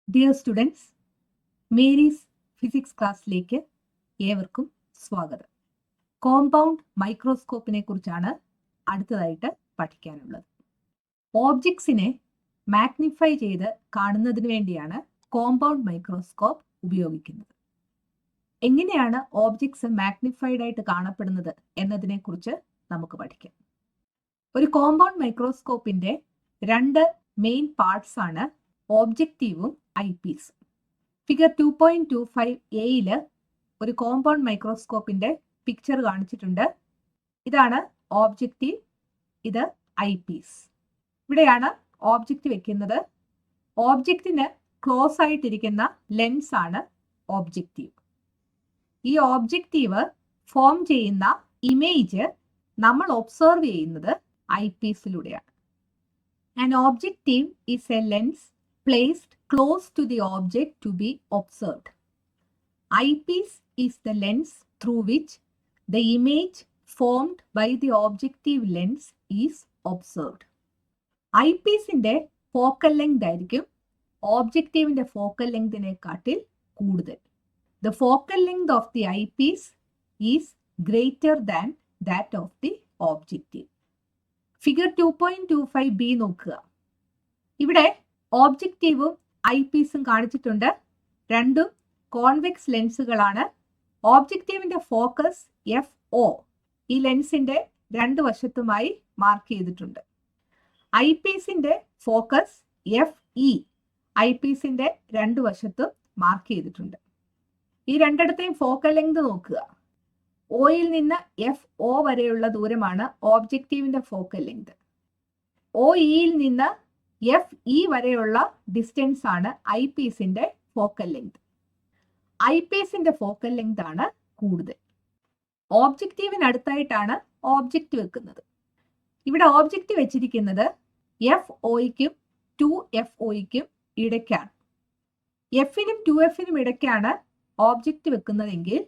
Dear students, Mary's physics ക്ലാസ്സിലേക്ക് ഏവർക്കും സ്വാഗതം. കോമ്പൗണ്ട് മൈക്രോസ്കോപ്പിനെ കുറിച്ചാണ് അടുത്തതായിട്ട് പഠിക്കാനുള്ളത്. ഓബ്ജക്ട്സിനെ മാഗ്നിഫൈ ചെയ്ത് കാണുന്നതിന് വേണ്ടിയാണ് കോമ്പൗണ്ട് മൈക്രോസ്കോപ്പ് ഉപയോഗിക്കുന്നത്. എങ്ങനെയാണ് ഓബ്ജക്ട്സ് മാഗ്നിഫൈഡ് ആയിട്ട് കാണപ്പെടുന്നത് എന്നതിനെ കുറിച്ച് നമുക്ക് പഠിക്കാം. ഒരു കോമ്പൗണ്ട് മൈക്രോസ്കോപ്പിന്റെ രണ്ട് മെയിൻ പാർട്സ് ആണ് ഓബ്ജക്റ്റീവും ഐപീസ്. ഫിഗർ 2.25 എയില് ഒരു കോമ്പൗണ്ട് മൈക്രോസ്കോപ്പിന്റെ പിക്ചർ കാണിച്ചിട്ടുണ്ട്. ഇതാണ് ഓബ്ജക്റ്റീവ്, ഇത് ഐപീസ്. ഇവിടെയാണ് ഓബ്ജക്റ്റ് വെക്കുന്നത്. ഓബ്ജക്റ്റിന് ക്ലോസ് ആയിട്ടിരിക്കുന്ന ലെൻസ് ആണ് ഓബ്ജക്റ്റീവ്. ഈ ഓബ്ജക്റ്റീവ് ഫോം ചെയ്യുന്ന ഇമേജ് നമ്മൾ ഒബ്സർവ് ചെയ്യുന്നത് ഐപീസിലൂടെയാണ്. An objective is a lens placed close to the object to be observed. Eyepiece is the lens through which the image formed by the objective lens is observed. Eyepiece-ന്റെ focal length ആയിരിക്കും ഓബ്ജക്റ്റീവിന്റെ focal ലെങ്തിനെക്കാട്ടിൽ കൂടുതൽ. The focal length of the eyepiece is greater than that of the objective. Figure 2.25b നോക്കുക. ഇവിടെ ഓബ്ജക്റ്റീവും ഐപീസും കാണിച്ചിട്ടുണ്ട്. രണ്ടും convex ലെൻസുകളാണ്. ഓബ്ജക്റ്റീവിന്റെ focus FO ഈ ലെൻസിന്റെ രണ്ട് വശത്തുമായി മാർക്ക് ചെയ്തിട്ടുണ്ട്. ഐപീസിന്റെ ഫോക്കസ് FE ഐപീസിന്റെ രണ്ട് വശത്തും മാർക്ക് ചെയ്തിട്ടുണ്ട്. ഈ രണ്ടിടത്തെയും ഫോക്കൽ ലെങ്ത് നോക്കുക. ഒയിൽ നിന്ന് FO വരെയുള്ള ദൂരമാണ് ഓബ്ജക്റ്റീവിന്റെ ഫോക്കൽ ലെങ്ത്. OEയിൽ നിന്ന് FE വരെയുള്ള ഡിസ്റ്റൻസ് ആണ് ഐപീസിന്റെ ഫോക്കൽ ലെങ്ത്. ഐപീസിന്റെ ഫോക്കൽ ലെങ്ത് ആണ് കൂടുതൽ. ഓബ്ജക്റ്റീവിനടുത്തായിട്ടാണ് ഓബ്ജക്റ്റ് വെക്കുന്നത്. ഇവിടെ ഓബ്ജക്റ്റ് വെച്ചിരിക്കുന്നത് FOയ്ക്കും 2FOയ്ക്കും ഇടയ്ക്കാണ്. Fനും 2Fനും ഇടയ്ക്കാണ് ഓബ്ജക്റ്റ് വെക്കുന്നതെങ്കിൽ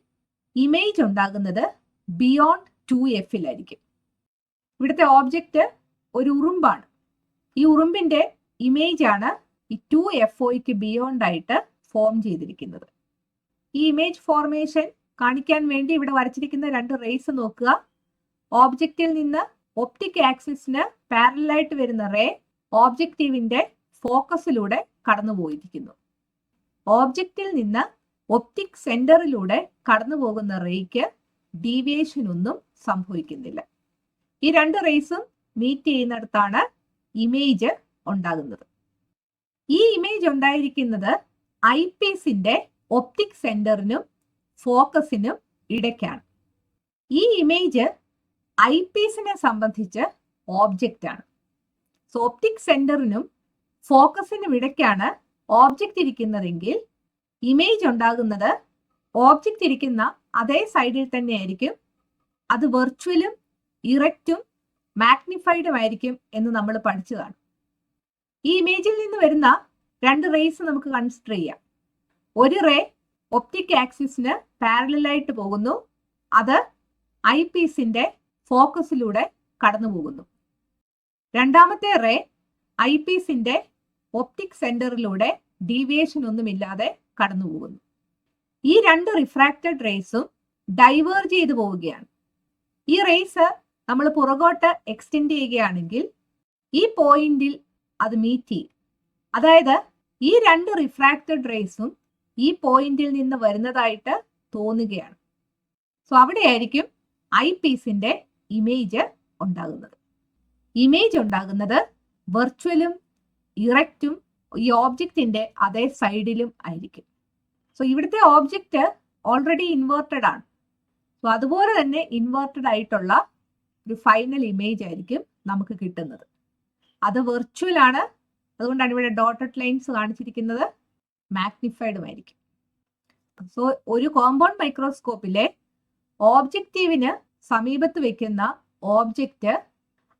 ഇമേജ് ഉണ്ടാകുന്നത് ബിയോണ്ട് 2Fലായിരിക്കും. ഇവിടുത്തെ ഓബ്ജക്റ്റ് ഒരു ഉറുമ്പാണ്. ഈ ഉറുമ്പിന്റെ ഇമേജ് ആണ് ഈ 2FOയ്ക്ക് ബിയോണ്ട് ആയിട്ട് ഫോം ചെയ്തിരിക്കുന്നത്. ഈ ഇമേജ് ഫോർമേഷൻ കാണിക്കാൻ വേണ്ടി ഇവിടെ വരച്ചിരിക്കുന്ന രണ്ട് റേസ് നോക്കുക. ഓബ്ജക്റ്റിൽ നിന്ന് ഒപ്റ്റിക് ആക്സിസിന് പാരലലായിട്ട് വരുന്ന റേ ഓബ്ജക്റ്റീവിന്റെ ഫോക്കസിലൂടെ കടന്നുപോയിരിക്കുന്നു. ഓബ്ജക്റ്റിൽ നിന്ന് ഒപ്റ്റിക് സെന്ററിലൂടെ കടന്നു പോകുന്ന റേയ്ക്ക് ഡീവിയേഷൻ ഒന്നും സംഭവിക്കുന്നില്ല. ഈ രണ്ട് റേസും മീറ്റ് ചെയ്യുന്നിടത്താണ് ഇമേജ് ഉണ്ടാകുന്നത്. ഈ ഇമേജ് ഉണ്ടായിരിക്കുന്നത് ഐപീസിന്റെ ഒപ്റ്റിക് സെന്ററിനും ഫോക്കസിനും ഇടയ്ക്കാണ്. ഈ ഇമേജ് ഐപീസിനെ സംബന്ധിച്ച് ഓബ്ജക്റ്റ് ആണ്. സോ ഒപ്റ്റിക് സെന്ററിനും ഫോക്കസിനും ഇടയ്ക്കാണ് ഓബ്ജക്റ്റ് ഇരിക്കുന്നതെങ്കിൽ ഇമേജ് ഉണ്ടാകുന്നത് ഓബ്ജക്റ്റ് ഇരിക്കുന്ന അതേ സൈഡിൽ തന്നെയായിരിക്കും. അത് വെർച്വലും ഇറക്റ്റും മാഗ്നിഫൈഡും ആയിരിക്കും എന്ന് നമ്മൾ പഠിച്ചതാണ്. ഈ ഇമേജിൽ നിന്ന് വരുന്ന രണ്ട് റേസ് നമുക്ക് കൺസിഡർ ചെയ്യാം. ഒരു റേ ഒപ്റ്റിക് ആക്സിസിന് പാരലലായിട്ട് പോകുന്നു. അത് ഐപീസിന്റെ ഫോക്കസിലൂടെ കടന്നു പോകുന്നു. രണ്ടാമത്തെ റേ ഐപീസിന്റെ ഒപ്റ്റിക് സെന്ററിലൂടെ ഡീവിയേഷൻ ഒന്നുമില്ലാതെ കടന്നു പോകുന്നു. ഈ രണ്ട് റിഫ്രാക്റ്റഡ് റേസും ഡൈവേർജ് ചെയ്തു പോവുകയാണ്. ഈ റേസ് നമ്മൾ പുറകോട്ട് എക്സ്റ്റെൻഡ് ചെയ്യുകയാണെങ്കിൽ ഈ പോയിന്റിൽ അത് മീറ്റ് ചെയ്യും. അതായത് ഈ രണ്ട് റിഫ്രാക്റ്റഡ് റേസും ഈ പോയിന്റിൽ നിന്ന് വരുന്നതായിട്ട് തോന്നുകയാണ്. സോ അവിടെയായിരിക്കും ഐപീസിന്റെ ഇമേജ് ഉണ്ടാകുന്നത്. ഇമേജ് ഉണ്ടാകുന്നത് വെർച്വലും ഇറക്റ്റും ഈ ഓബ്ജക്റ്റിന്റെ അതേ സൈഡിലും ആയിരിക്കും. സോ ഇവിടുത്തെ ഓബ്ജക്റ്റ് ഓൾറെഡി ഇൻവേർട്ടഡ് ആണ്. സോ അതുപോലെ തന്നെ ഇൻവേർട്ടഡ് ആയിട്ടുള്ള ഒരു ഫൈനൽ ഇമേജ് ആയിരിക്കും നമുക്ക് കിട്ടുന്നത്. അത് വെർച്വൽ ആണ്. അതുകൊണ്ടാണ് ഇവിടെ ഡോട്ടഡ് ലൈൻസ് കാണിച്ചിരിക്കുന്നത്. മാഗ്നിഫൈഡും ആയിരിക്കും. സോ ഒരു കോമ്പൗണ്ട് മൈക്രോസ്കോപ്പിലെ ഓബ്ജക്റ്റീവിന് സമീപത്ത് വെക്കുന്ന ഓബ്ജക്റ്റ്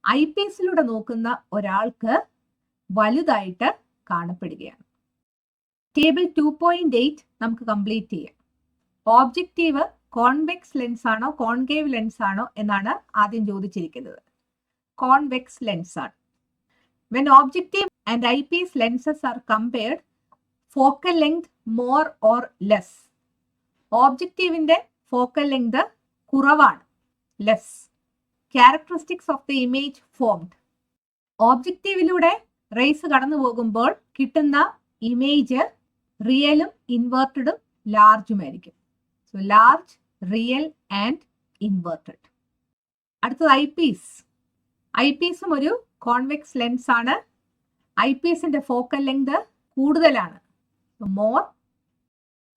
ഐപീസിലൂടെ നോക്കുന്ന ഒരാൾക്ക് വലുതായിട്ട് കാണപ്പെടുകയാണ്. ടേബിൾ 2.8 നമുക്ക് കംപ്ലീറ്റ് ചെയ്യാം. ഓബ്ജക്റ്റീവ് കോൺവെക്സ് ലെൻസ് ആണോ കോൺകേവ് ലെൻസ് ആണോ എന്നാണ് ആദ്യം ചോദിച്ചിരിക്കുന്നത്. കോൺവെക്സ് ലെൻസ് ആണ്. When objective and eyepiece lenses are compared, focal length more or less. ഓബ്ജക്റ്റീവിന്റെ ഫോക്കൽ ലെങ്ത് കുറവാണ്, less. Characteristics of the image formed. ഓബ്ജക്റ്റീവിലൂടെ റേസ് കടന്നു പോകുമ്പോൾ കിട്ടുന്ന ഇമേജ് റിയലും ഇൻവേർട്ടഡും ലാർജുമായിരിക്കും. So large, real and inverted. അടുത്തത് ഐപീസ്. ഐപീസും ഒരു കോൺവെക്സ് ലെൻസ് ആണ്. ഐപീസിന്റെ ഫോക്കൽ ലെങ്ത് കൂടുതലാണ്, more.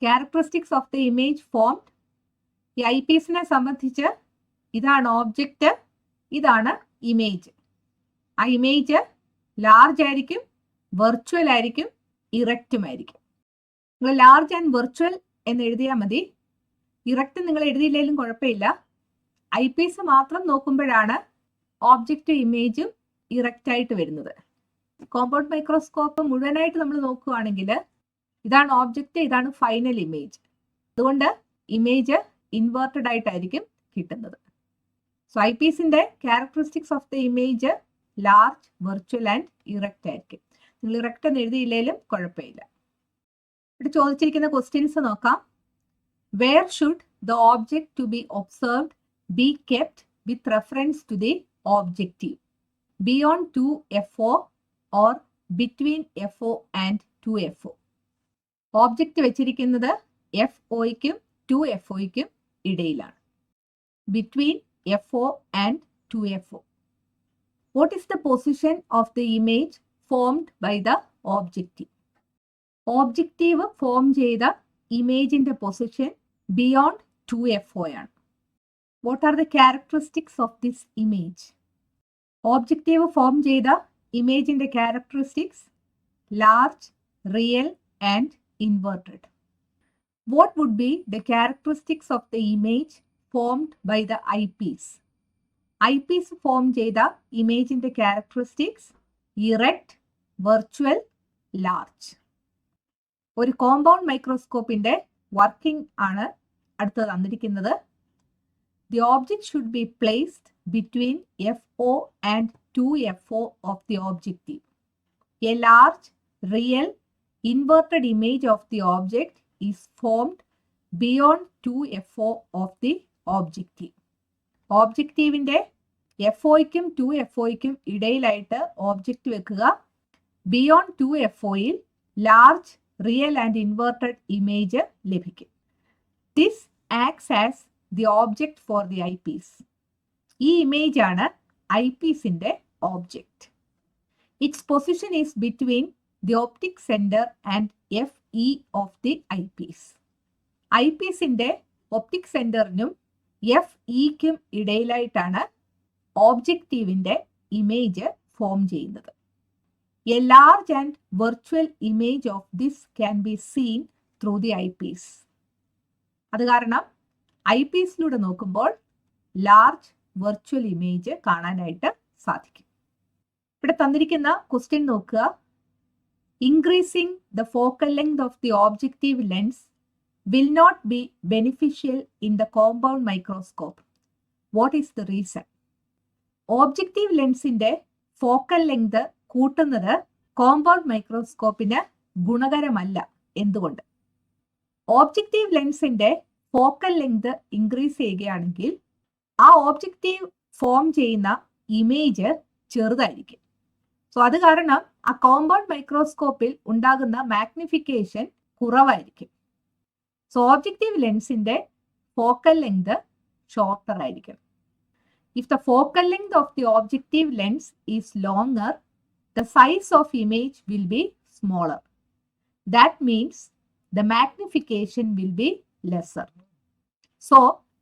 Characteristics of the image formed. ഈ ഐപീസിനെ സംബന്ധിച്ച് ഇതാണ് ഓബ്ജക്റ്റ്, ഇതാണ് ഇമേജ്. ആ ഇമേജ് ലാർജ് ആയിരിക്കും, വെർച്വൽ ആയിരിക്കും, ഇറക്റ്റും ആയിരിക്കും. നിങ്ങൾ ലാർജ് ആൻഡ് വെർച്വൽ എന്ന് എഴുതിയാൽ മതി. ഇറക്റ്റ് നിങ്ങൾ എഴുതിയില്ലെങ്കിലും കുഴപ്പമില്ല. ഐപീസ് മാത്രം നോക്കുമ്പോഴാണ് ഓബ്ജക്റ്റും ഇമേജും ഇറക്റ്റ് ആയിട്ട് വരുന്നത്. കോമ്പൗണ്ട് മൈക്രോസ്കോപ്പ് മുഴുവനായിട്ട് നമ്മൾ നോക്കുകയാണെങ്കിൽ ഇതാണ് ഓബ്ജക്റ്റ്, ഇതാണ് ഫൈനൽ ഇമേജ്. അതുകൊണ്ട് ഇമേജ് ഇൻവേർട്ടഡ് ആയിട്ടായിരിക്കും കിട്ടുന്നത്. സോ ഐപീസിന്റെ characteristics of the image large, virtual and erect ആയിരിക്കും. നിങ്ങൾ ഇറക്റ്റ് എന്ന് എഴുതിയില്ലെങ്കിലും കുഴപ്പമില്ല. ഇവിടെ ചോദിച്ചിരിക്കുന്ന ക്വസ്റ്റ്യൻസ് നോക്കാം. Where should the object to be observed be kept with reference to the objective? Beyond 2FO or between FO and 2FO? Object വെച്ചിരിക്കുന്നത് FOയ്ക്കും 2FOയ്ക്കും ഇടയിലാണ്. Between FO and 2FO. What is the position of the image formed by the objective? Objective form ചെയ്ത ഇമേജിന്റെ position beyond 2FO ആണ്. What are the characteristics of this image? Objective form ചെയ്ത ഇമേജിന്റെ characteristics large, real and inverted. What would be the characteristics of the image formed by the eyepiece? Eyepiece form ചെയ്ത ഇമേജിന്റെ characteristics erect, virtual, large. ഒരു compound മൈക്രോസ്കോപ്പിന്റെ working ആണ് അടുത്ത് തന്നിരിക്കുന്നത്. The object should be placed between FO and 2FO of the objective. A large, real, inverted image of the object is formed beyond 2FO of the objective. ഓബ്ജക്റ്റീവിന്റെ FOയ്ക്കും 2FOയ്ക്കും ഇടയിലായിട്ട് object വെക്കുക. ബിയോണ്ട് 2FOയിൽ large, real and inverted image ലഭിക്കും. This acts as the object for the eyepiece. ഈ image ആണ് ഐപീസിന്റെ object. Its position is between the optic centre and FE of the eyepiece. ഐപീസിന്റെ ഒപ്റ്റിക് സെന്ററിനും FEക്കും ഇടയിലായിട്ടാണ് ഓബ്ജക്റ്റീവിന്റെ ഇമേജ് ഫോം ചെയ്യുന്നത്. A large and virtual image of this can be seen through the eyepiece. അത് കാരണം ഐപീസിലൂടെ നോക്കുമ്പോൾ ലാർജ്, വെർച്വൽ ഇമേജ് കാണാനായിട്ട് സാധിക്കും. ഇവിടെ തന്നിരിക്കുന്ന ക്വസ്റ്റ്യൻ നോക്കുക. Increasing the focal length of the objective lens will not be beneficial in the compound microscope. What is the reason? Objective ലെൻസിന്റെ focal length കൂട്ടുന്നത് കോമ്പൗണ്ട് മൈക്രോസ്കോപ്പിന് ഗുണകരമല്ല. എന്തുകൊണ്ട്? ഓബ്ജക്റ്റീവ് ലെൻസിന്റെ ഫോക്കൽ ലെങ്ത് ഇൻക്രീസ് ചെയ്യുകയാണെങ്കിൽ ആ ഓബ്ജക്റ്റീവ് ഫോം ചെയ്യുന്ന ഇമേജ് ചെറുതായിരിക്കും. സോ അത് കാരണം ആ കോമ്പൗണ്ട് മൈക്രോസ്കോപ്പിൽ ഉണ്ടാകുന്ന മാഗ്നിഫിക്കേഷൻ കുറവായിരിക്കും. സോ ഓബ്ജക്റ്റീവ് ലെൻസിന്റെ ഫോക്കൽ ലെങ്ത് ഷോർട്ടർ ആയിരിക്കും. If the focal length of the objective lens is longer, the size of image will be smaller. That means the magnification will be lesser. So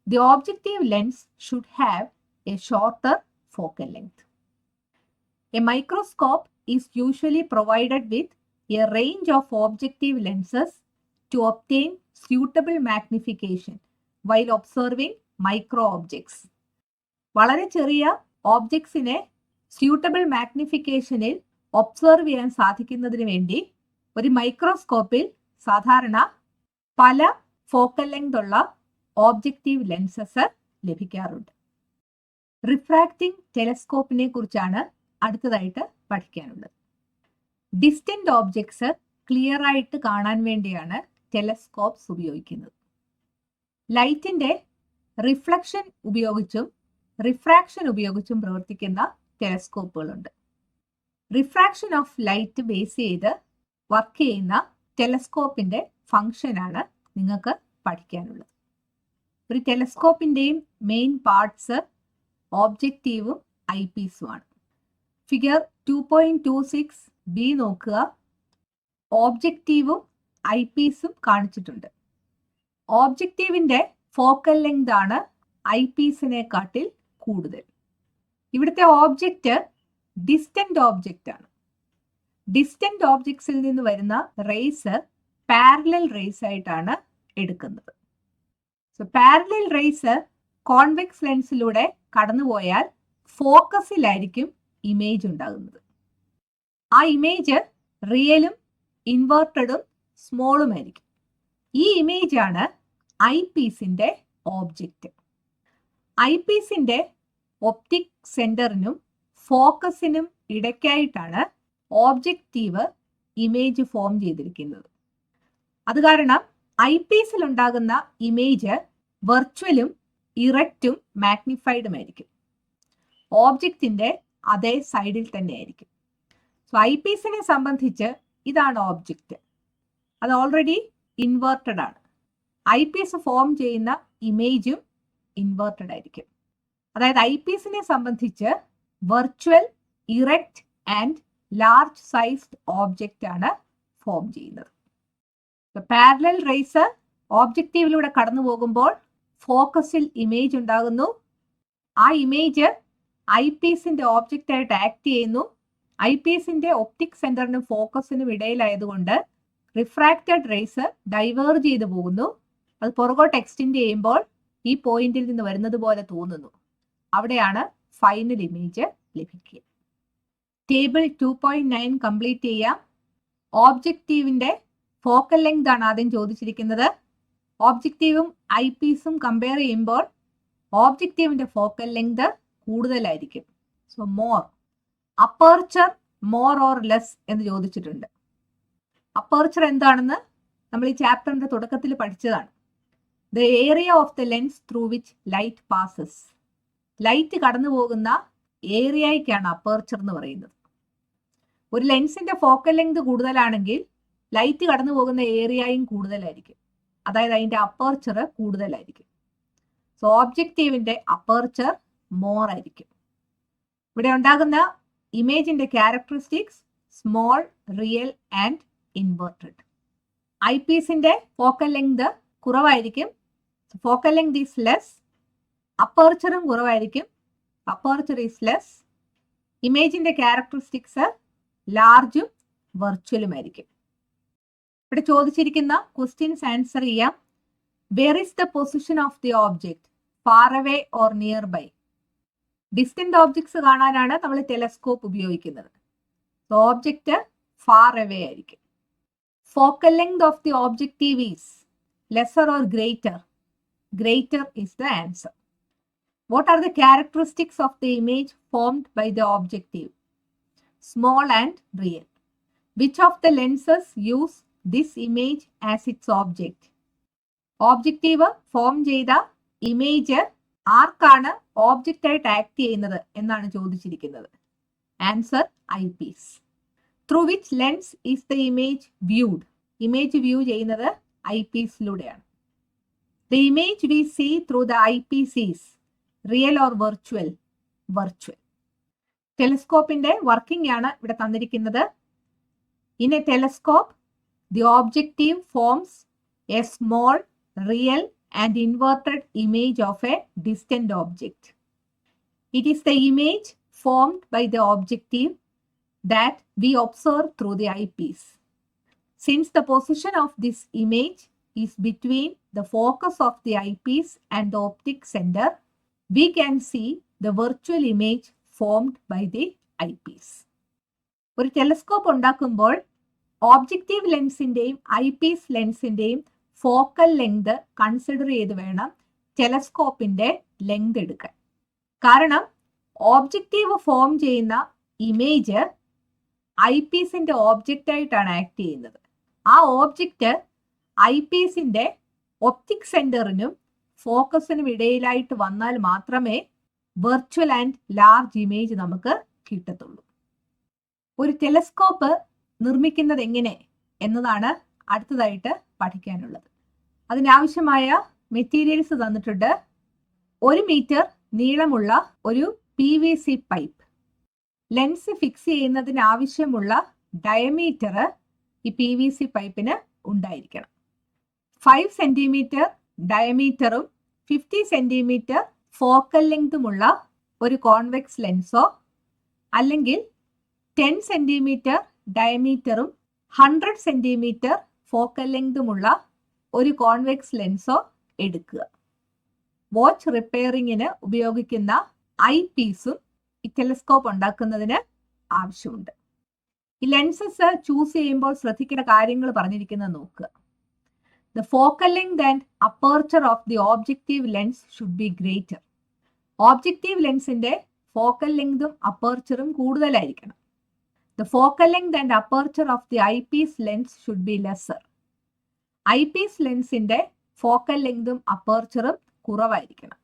the objective lens should have a shorter focal length. A microscope is usually provided with a range of objective lenses to obtain suitable magnification while observing micro objects. വളരെ ചെറിയ ഓബ്ജക്ട്സിനെ suitable മാഗ്നിഫിക്കേഷനിൽ observe ചെയ്യാൻ സാധിക്കുന്നതിന് വേണ്ടി ഒരു മൈക്രോസ്കോപ്പിൽ സാധാരണ പല focal length ഉള്ള objective lenses ലഭിക്കാറുണ്ട്. Refracting ടെലസ്കോപ്പിനെ കുറിച്ചാണ് അടുത്തതായിട്ട് പഠിക്കാനുള്ളത്. ഡിസ്റ്റന്റ് ഓബ്ജക്ട്സ് ക്ലിയർ ആയിട്ട് കാണാൻ വേണ്ടിയാണ് ടെലസ്കോപ്സ് ഉപയോഗിക്കുന്നത്. ലൈറ്റിന്റെ റിഫ്ലക്ഷൻ ഉപയോഗിച്ചും റിഫ്രാക്ഷൻ ഉപയോഗിച്ചും പ്രവർത്തിക്കുന്ന ടെലസ്കോപ്പുകളുണ്ട്. റിഫ്രാക്ഷൻ ഓഫ് ലൈറ്റ് ബേസ് ചെയ്ത് വർക്ക് ചെയ്യുന്ന ടെലസ്കോപ്പിന്റെ ഫംഗ്ഷനാണ് നിങ്ങൾക്ക് പഠിക്കാനുള്ളത്. ഒരു ടെലസ്കോപ്പിന്റെയും മെയിൻ പാർട്സ് ഓബ്ജക്റ്റീവും ഐ പീസുമാണ്. ഫിഗർ 2.26 ബി നോക്കുക. ഓബ്ജക്റ്റീവും ഐ പീസും കാണിച്ചിട്ടുണ്ട്. ഓബ്ജക്റ്റീവിന്റെ ഫോക്കൽ ലെങ്ത് ആണ് ഐ പീസിനെക്കാട്ടിൽ കൂടുതൽ. ഇവിടുത്തെ ഓബ്ജക്റ്റ് ഡിസ്റ്റന്റ് ഓബ്ജക്റ്റ് ആണ്. ഡിസ്റ്റന്റ് ഓബ്ജക്ട്സിൽ നിന്ന് വരുന്ന റേസ് പാരലൽ റേസ് ആയിട്ടാണ് എടുക്കുന്നത്. സോ പാരലൽ റേസ് കോൺവെക്സ് ലെൻസിലൂടെ കടന്നുപോയാൽ ഫോക്കസിലായിരിക്കും ഇമേജ് ഉണ്ടാകുന്നത്. ആ ഇമേജ് റിയലും ഇൻവേർട്ടഡും സ്മോളും ആയിരിക്കും. ഈ ഇമേജ് ആണ് ഐ പീസിന്റെ ഓബ്ജക്റ്റ്. ഐ പീസിന്റെ ഒപ്റ്റിക് സെന്ററിനും ഫോക്കസിനും ഇടയ്ക്കായിട്ടാണ് ഓബ്ജക്റ്റീവ് ഇമേജ് ഫോം ചെയ്തിരിക്കുന്നത്. അത് കാരണം ഐ പീസിൽ ഉണ്ടാകുന്ന ഇമേജ് വെർച്വലും ഇറക്റ്റും മാഗ്നിഫൈഡും ആയിരിക്കും. ഓബ്ജക്റ്റിന്റെ അതേ സൈഡിൽ തന്നെ ആയിരിക്കും. സോ ഐ പീസിനെ സംബന്ധിച്ച് ഇതാണ് ഓബ്ജക്റ്റ്. അത് ഓൾറെഡി ഇൻവേർട്ടഡ് ആണ്. ഐ പീസ് ഫോം ചെയ്യുന്ന ഇമേജും ഇൻവേർട്ടഡ് ആയിരിക്കും. അതായത് ഐ പീസിനെ സംബന്ധിച്ച് virtual, erect and large sized object ആണ് ഫോം ചെയ്യുന്നത്. പാരലൽ റേസ് ഓബ്ജക്റ്റീവിലൂടെ കടന്നു പോകുമ്പോൾ ഫോക്കസിൽ ഇമേജ് ഉണ്ടാകുന്നു. ആ ഇമേജ് ഐ പീസിന്റെ ഓബ്ജക്റ്റ് ആയിട്ട് ആക്ട് ചെയ്യുന്നു. ഐ പീസിന്റെ ഒപ്റ്റിക് സെന്ററിനും ഫോക്കസിനും ഇടയിലായതുകൊണ്ട് റിഫ്രാക്റ്റഡ് റേസ് ഡൈവേർജ് ചെയ്ത് പോകുന്നു. അത് പുറകോട്ട് എക്സ്റ്റെൻഡ് ചെയ്യുമ്പോൾ ഈ പോയിന്റിൽ നിന്ന് വരുന്നത് പോലെ തോന്നുന്നു. അവിടെയാണ് ഫൈനൽ ഇമേജ് ലഭിക്കുക. ടേബിൾ 2.9 കംപ്ലീറ്റ് ചെയ്യാം. ഓബ്ജക്റ്റീവിന്റെ ഫോക്കൽ ലെങ്ത് ആണ് ആദ്യം ചോദിച്ചിരിക്കുന്നത്. ഓബ്ജക്റ്റീവും ഐ പീസും കമ്പയർ ചെയ്യുമ്പോൾ ഓബ്ജക്റ്റീവിന്റെ ഫോക്കൽ ലെങ്ത് കൂടുതലായിരിക്കും. So more. Aperture more or less എന്ന് ചോദിച്ചിട്ടുണ്ട്. അപ്പർച്ചർ എന്താണെന്ന് നമ്മൾ ഈ ചാപ്റ്ററിന്റെ തുടക്കത്തിൽ പഠിച്ചതാണ്. The area of the lens through which light passes. Light കടന്നു പോകുന്ന ഏരിയയ്ക്കാണ് അപ്പർച്ചർ എന്ന് പറയുന്നത്. ഒരു ലെൻസിന്റെ ഫോക്കൽ ലെങ്ത് കൂടുതലാണെങ്കിൽ ലൈറ്റ് കടന്നു പോകുന്ന ഏരിയയും കൂടുതലായിരിക്കും. അതായത് അതിന്റെ അപ്പർച്ചർ കൂടുതലായിരിക്കും. സോ ഓബ്ജക്റ്റീവിന്റെ അപ്പർച്ചർ മോർ ആയിരിക്കും. ഇവിടെ ഉണ്ടാകുന്ന ഇമേജിന്റെ characteristics small, real and inverted. ഐ പീസിന്റെ ഫോക്കൽ ലെങ്ത് കുറവായിരിക്കും. Focal length is less. അപ്പർച്ചറും കുറവായിരിക്കും. Aperture is less. ഇമേജിന്റെ ക്യാരക്ടറിസ്റ്റിക്സ് ലാർജും വെർച്വലും ആയിരിക്കും. ഇവിടെ ചോദിച്ചിരിക്കുന്ന ക്വസ്റ്റ്യൻസ് ആൻസർ ചെയ്യാം. Where is the position of the object? Far away or nearby? Distant objects കാണാനാണ് നമ്മൾ ടെലസ്കോപ്പ് ഉപയോഗിക്കുന്നത്. ഓബ്ജക്റ്റ് ഫാർ അവേ ആയിരിക്കും. Focal length of the objective is lesser or greater? Greater is the answer. What are the characteristics of the image formed by the objective? Small and real. Which of the lenses use this image as its object? Objective form ചെയ്ത ഇമേജ് ആർക്കാണ് object ആയിട്ട് act ചെയ്യുന്നത് എന്നാണ് ചോദിച്ചിരിക്കുന്നത്. Answer eyepiece. Through which lens is the image viewed? Image view ചെയ്യുന്നത് ഐ പീസിലൂടെയാണ്. The image we see through the eyepiece is real or virtual? Virtual. ടെലസ്കോപ്പിന്റെ വർക്കിംഗ് ആണ് ഇവിടെ തന്നിരിക്കുന്നത്. In a telescope, the objective forms a small, real and inverted image of a distant object. It is the image formed by the objective that we observe through the eyepiece. Since the position of this image is between the focus of the eyepiece and the optic center, we can see the virtual image formed by the eyepiece. ഒരു telescope ഉണ്ടാക്കുമ്പോൾ objective ലെൻസിന്റെയും eyepiece ലെൻസിന്റെയും focal length consider ചെയ്ത് വേണം ടെലസ്കോപ്പിന്റെ length എടുക്കാൻ. കാരണം objective form ചെയ്യുന്ന ഇമേജ് ഐപീസിന്റെ ഓബ്ജക്റ്റ് ആയിട്ടാണ് ആക്ട് ചെയ്യുന്നത്. ആ ഓബ്ജക്റ്റ് ഐ പീസിന്റെ ഒപ്റ്റിക് സെന്ററിനും ഫോക്കസിനും ഇടയിലായിട്ട് വന്നാൽ മാത്രമേ വെർച്വൽ ആൻഡ് ലാർജ് ഇമേജ് നമുക്ക് കിട്ടത്തുള്ളൂ. ഒരു ടെലസ്കോപ്പ് നിർമ്മിക്കുന്നത് എങ്ങനെ എന്നതാണ് അടുത്തതായിട്ട് പഠിക്കാനുള്ളത്. അതിനാവശ്യമായ മെറ്റീരിയൽസ് തന്നിട്ടുണ്ട്. 1 മീറ്റർ നീളമുള്ള ഒരു PVC പൈപ്പ്, ലെൻസ് ഫിക്സ് ചെയ്യുന്നതിന് ആവശ്യമുള്ള ഡയമീറ്റർ ഈ PVC പൈപ്പിന് ഉണ്ടായിരിക്കണം. 5 സെന്റിമീറ്റർ ഡയമീറ്ററും 50 സെന്റിമീറ്റർ ഫോക്കൽ ലെങ്തുമുള്ള ഒരു കോൺവെക്സ് ലെൻസോ അല്ലെങ്കിൽ 10 സെന്റിമീറ്റർ ഡയമീറ്ററും 100 സെന്റിമീറ്റർ ഫോക്കൽ ലെങ്തുമുള്ള ഒരു കോൺവെക്സ് ലെൻസോ എടുക്കുക. വാച്ച് റിപ്പയറിങ്ങിന് ഉപയോഗിക്കുന്ന ഐ പീസും ഈ ടെലസ്കോപ്പ് ഉണ്ടാക്കുന്നതിന് ആവശ്യമുണ്ട്. ഈ ലെൻസസ് ചൂസ് ചെയ്യുമ്പോൾ ശ്രദ്ധിക്കേണ്ട കാര്യങ്ങൾ പറഞ്ഞിരിക്കുന്നത് നോക്കുക. The focal length and aperture of the objective lens should be greater. Objective ലെൻസിന്റെ ഫോക്കൽ ലെങ്തും അപ്പർച്ചറും കൂടുതലായിരിക്കണം. The focal length and aperture of the eyepiece lens should be lesser. Eyepiece ലെൻസിന്റെ ഫോക്കൽ ലെങ്തും അപ്പർച്ചറും കുറവായിരിക്കണം.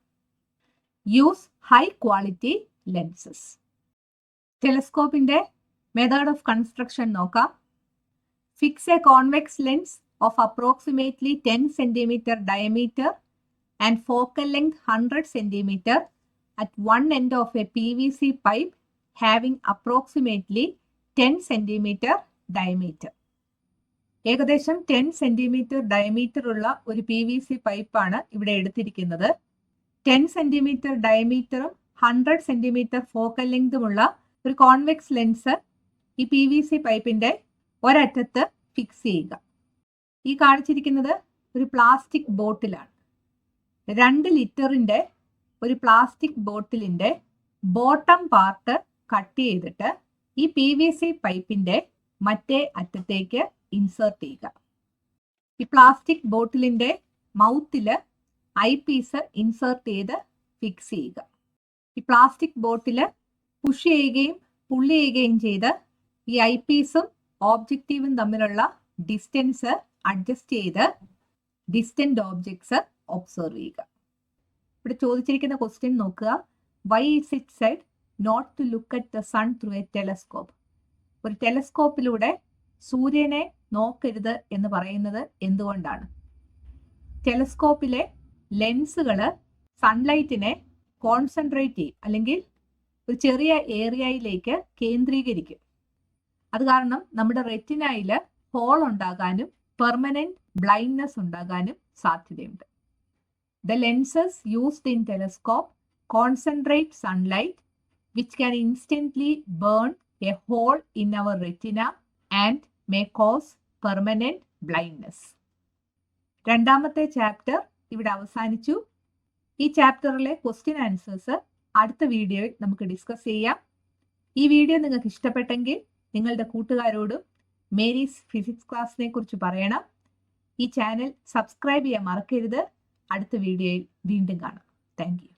Use high quality lenses. ടെലസ്കോപ്പിന്റെ method of construction നോക്കാം. Fix a convex lens of approximately 10 cm diameter and focal length 100 cm at one end of a PVC pipe having approximately 10 cm diameter. ഏകദേശം 10 centimetre diameter ഉള്ള ഒരു PVC പൈപ്പാണ് ഇവിടെ എടുത്തിരിക്കുന്നത്. 10 centimetre ഡയമീറ്ററും 100 centimetre focal ലെങ്തുമുള്ള ഒരു convex lens ഈ PVC പൈപ്പിന്റെ ഒരറ്റത്ത് fix ചെയ്യുക. ഈ കാണിച്ചിരിക്കുന്നത് ഒരു പ്ലാസ്റ്റിക് ബോട്ടിലാണ്. 2 ലിറ്ററിന്റെ ഒരു പ്ലാസ്റ്റിക് ബോട്ടിലിന്റെ ബോട്ടം പാർട്ട് കട്ട് ചെയ്തിട്ട് ഈ PVC പൈപ്പിന്റെ മറ്റേ അറ്റത്തേക്ക് ഇൻസേർട്ട് ചെയ്യുക. ഈ പ്ലാസ്റ്റിക് ബോട്ടിലിന്റെ മൗത്തില് ഐ പീസ് ഇൻസേർട്ട് ചെയ്ത് ഫിക്സ് ചെയ്യുക. ഈ പ്ലാസ്റ്റിക് ബോട്ടില് പുഷ് ചെയ്യുകയും പുള്ളി ചെയ്യുകയും ചെയ്ത് ഈ ഐ പീസും ഓബ്ജക്റ്റീവും തമ്മിലുള്ള ഡിസ്റ്റൻസ് അഡ്ജസ്റ്റ് ചെയ്ത് ഡിസ്റ്റന്റ് ഓബ്ജക്ട്സ് ഒബ്സർവ് ചെയ്യുക. ഇവിടെ ചോദിച്ചിരിക്കുന്ന ക്വസ്റ്റ്യൻ നോക്കുക. Why is it said not to look at the sun through a telescope? ഒരു ടെലസ്കോപ്പിലൂടെ സൂര്യനെ നോക്കരുത് എന്ന് പറയുന്നത് എന്തുകൊണ്ടാണ്? ടെലസ്കോപ്പിലെ ലെൻസുകൾ സൺലൈറ്റിനെ കോൺസെൻട്രേറ്റ് ചെയ്യും, അല്ലെങ്കിൽ ഒരു ചെറിയ ഏരിയയിലേക്ക് കേന്ദ്രീകരിക്കും. അത് കാരണം നമ്മുടെ റെറ്റിനയിൽ ഹോൾ ഉണ്ടാകാനും പെർമനന്റ് ബ്ലൈൻഡ്നെസ് ഉണ്ടാകാനും സാധ്യതയുണ്ട്. The lenses used in telescope concentrate sunlight which can instantly burn a hole in our retina and may cause permanent blindness. രണ്ടാമത്തെ ചാപ്റ്റർ ഇവിടെ അവസാനിച്ചു. ഈ ചാപ്റ്ററിലെ ക്വസ്റ്റ്യൻ ആൻസേഴ്സ് അടുത്ത വീഡിയോയിൽ നമുക്ക് ഡിസ്കസ് ചെയ്യാം. ഈ വീഡിയോ നിങ്ങൾക്ക് ഇഷ്ടപ്പെട്ടെങ്കിൽ നിങ്ങളുടെ കൂട്ടുകാരോടും മേരീസ് ഫിസിക്സ് ക്ലാസ്സിനെ കുറിച്ച് പറയണം. ഈ ചാനൽ സബ്സ്ക്രൈബ് ചെയ്യാൻ മറക്കരുത്. അടുത്ത വീഡിയോയിൽ വീണ്ടും കാണാം. Thank you.